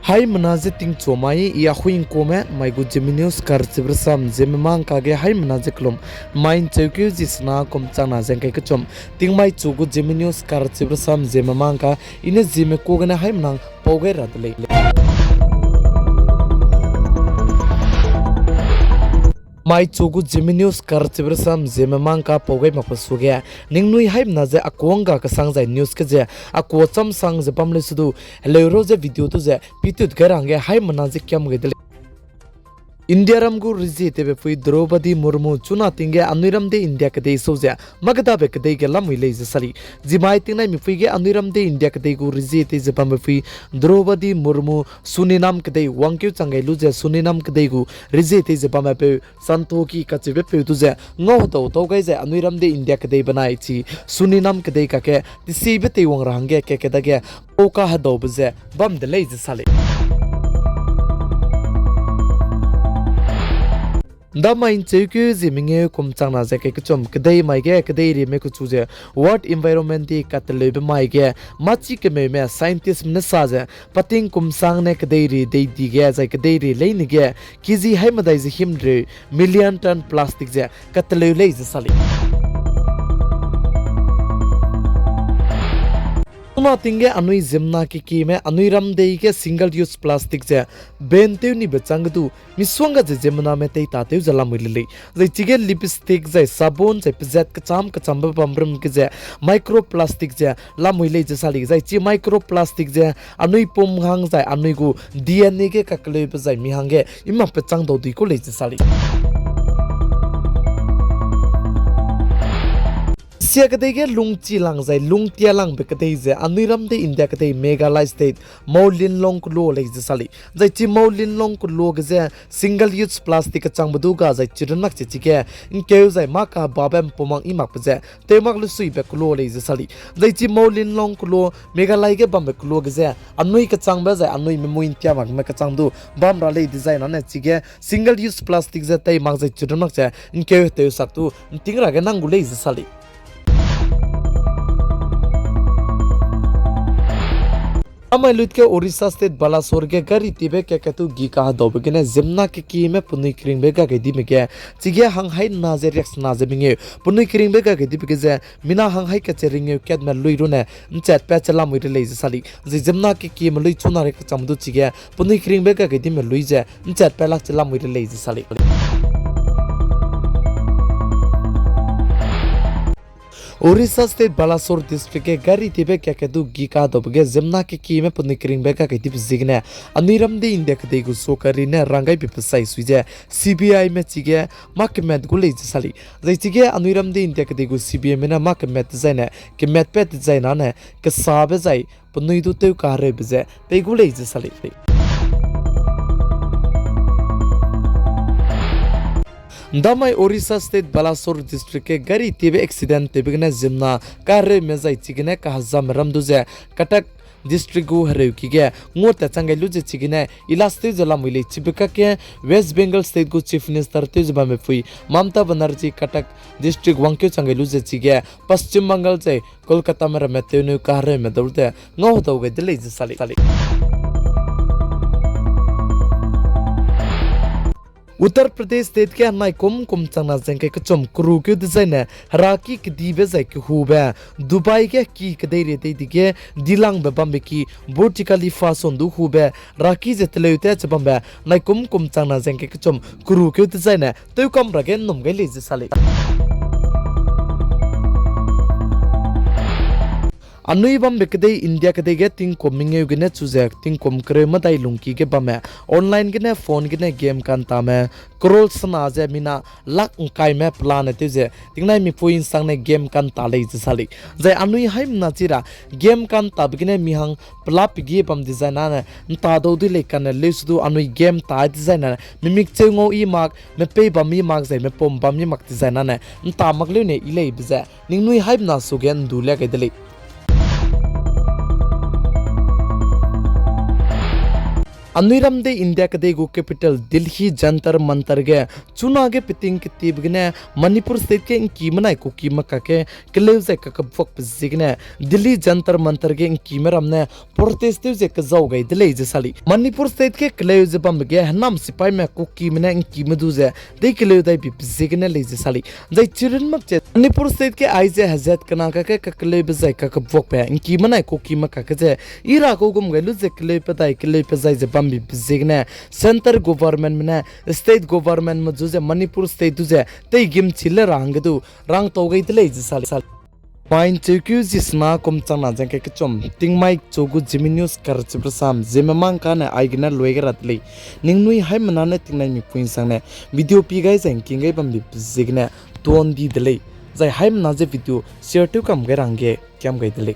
Hai menaje ting comai ia huing kome mai gu Zeme NEWS kar cibersam Zeme mang kage hai menaje klom main cewkyu jisna kom chana jengkai kechom ting mai chugu Zeme NEWS kar cibersam Zeme mang ka ine Zeme kogena hai menang pogai radle mai chugu Zeme NEWS kar cibersam Zeme mang ka pogai mapasuge ningnui hai menaje akonga ka sangjai news ke je ako cham sang je pamle sudu hello je video tu je pitut garange hai menaje kyam gedele India ramgu rizi tebe fui Draupadi Murmu chuna tinge anuiram de India kade soja magda be kade ge lamui leize sari jimai tingnai mi fui ge anuiram de India kade gu rizi te je pam fui Draupadi Murmu suninam kade wangkyu changai lu je suninam kade gu rizi te je pam pe santoki kachebe pe tu je ngo to gai je anuiram de India kade banai chi suninam kade ka ke tisi be te wang range ke ke da ge oka ha do je bam de leize sali da main cewkyu ziminge komchang na jake kechom kedai mai ge kedai ri me ku chuje what environment di katle be mai ge machi ke me scientist ne sa je pating kumsang ne kedai ri dei di ge jai kedai ri lein ge kiji hai madai je himre million ton plastic je katle lei je sali Tuna tinge anui zemna ki me anuiram dei ke single use plastic je benteu ni bechang du miswanga je zemna me tei ta teu jala muilili jai chige lipstick jai sabon jai pizat kacham ba bambram ke je microplastic je la muilei je sali jai chi microplastic je anui pom hang jai anui gu DNA ke kakle be jai mi hange imma pechang do di ko le je sali Sia kadai ke lungchi lang zai lungtia lang be kadai je anuiram de India kadai Meghalaya state Maulin long lo le je sali zai chi Maulin long lo ge je single use plastic ka chang badu ga zai chirnak chi ke in ke zai ma ka babam pomang i mak je te mak lu sui be lo le je sali zai chi Maulin long lo Meghalaya ke bam be lo ge je anui ka chang ba zai anui me muin tia mak me ka chang du bam ra le design na chi ke single use plastic je tai mak zai chirnak je in ke te sak tu tingra ge nang gu le je sali Amai lut ke Orissa state Balasore ke gari tibe ke katu gi ka do be ne zemna ke ki me punui kring be ga ge di me ke chige hang hai na je rex na je binge punui kring be ga ge di be je mina hang hai ka chering ke me lui ru ne chat pe chala mui le je sali je zemna ke ki me lui chuna re ka cham du chige punui kring be ga ge di me lui je chat pe lak chala mui le je sali Orissa state Balasore district ke gari tibe ke kedu gika dobge zemna ke ki me puni kring beka ke tip zigne aniram de India ke de gu sokari ne rangai bipsai suije CBI me chige makmet gule sali zai chige aniram de India ke de gu CBI me na makmet zaine ke met pet zaina ne ke sabe zai punui du te ka re bje pe gule sali Damai Orissa state Balasore district ke gari tibe accident tibe ne zimna kare me zai chigine ka hazam ramdu je katak district gu hare ki ge ngota changai lu je chigine ilaste jala muile chibka ke West Bengal state gu chief minister te jba me fui Mamta Banerjee katak district wangkyo changai lu je chige Paschim Bengal je Kolkata me ramete nu ka hare me dawte ngo to ge dile je sali Uttar Pradesh state ke nai kum changna jengke ke chom kru ke design raki ke dibe jai ke hube Dubai ke ki ke dei re dei dige dilang be bambe ki vertically fason du hube raki je teleute chabambe nai kum changna jengke ke chom kru ke design tu kam ra gen nom ge le je sale Anui bam bekdei India kade ge ting koming ge ne chujak ting kom kre ma dai lungki ge bame online ge ne phone ge ne game kan ta me crol sana je mina lak kai me plan te je tingnai mi puin sang ne game kan ta le je sali jai anui haim na chira game kan ta be ne mi hang plap ge bam design na ta do di le kan le su anui game ta design na mi mik chengo I mak me pe bam mi mak jai me pom bam mi mak design na ta mak le ne I le be je ningnui haim na su gen du le ge dele Anuiram de India kade go capital Delhi Jantar Mantar ge chuna ge piting kitib gne Manipur state ke inkimana ko kima ka ke kleuze ka kabok pzigne Delhi Jantar Mantar ge inkimeram ne protest je ka zaw gai dele je sali Manipur state ke kleuze bam ge hanam sipai me ko kimena inkimedu je de kleu dai bi pzigne le je sali jai chirin mak je Manipur state ke aize hazat kana ka ke kleuze zai ka kabok pe inkimana ko kima ka ke je ira ko gum gelu je kleu pe dai kleu pe zai je bambi bzigna center government mena state government ma juje Manipur state duje tei gim chile rangdu rang togai tele sal sal Fine chukyu jisna kom chana jangke kechom tingmai chogu Zeme news karchiprasam Zeme mangka na aigna loigaratli ningnui hai manane tingnai mi puin sangne video pigai jang kingai bambi bzigna ton di dele jai hai manaje video share to kam gai rangge kyam gai dele